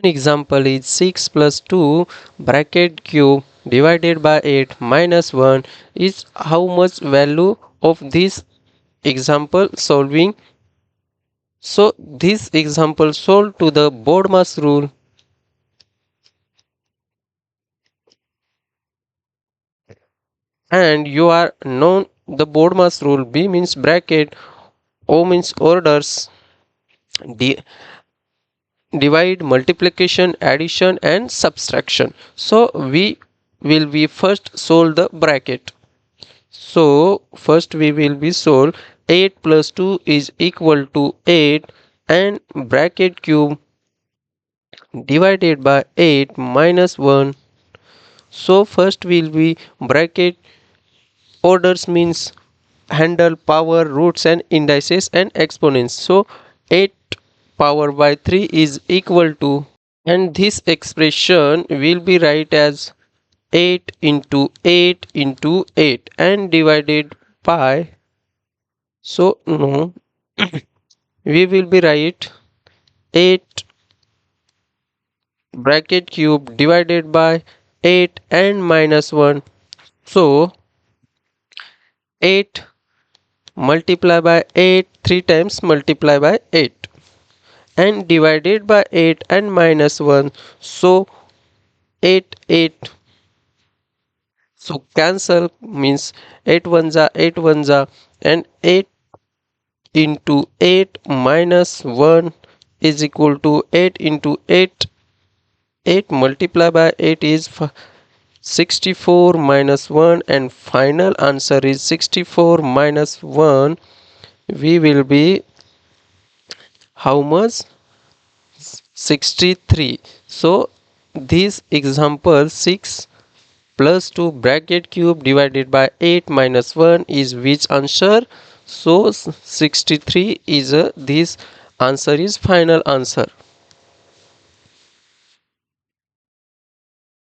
An example is 6 plus 2 bracket cube divided by 8 minus 1 is how much value of this example solving. So this example solved to the BODMAS rule, and you are known the BODMAS rule. B means bracket, O means orders, D divide, multiplication, addition and subtraction. So we will be first solve the bracket. So first we will be solve 8 plus 2 is equal to 8 and bracket cube divided by 8 minus 1. So first will be bracket orders means handle power roots and indices and exponents. So 8 power by 3 is equal to, and this expression will be write as 8 into 8 into 8 and divided by, so no, we will be write 8 bracket cube divided by 8 and minus 1. So 8 multiply by 8 3 times multiply by 8 and divided by 8 and minus 1. So 8 8, so cancel means 8 ones are 8 ones are, and 8 into 8 minus 1 is equal to 8 into 8. 8 multiplied by 8 is 64 minus 1, and final answer is 64 minus 1. We will be how much? 63. So this example 6 plus 2 bracket cube divided by 8 minus 1 is which answer? So 63 is this answer is final answer.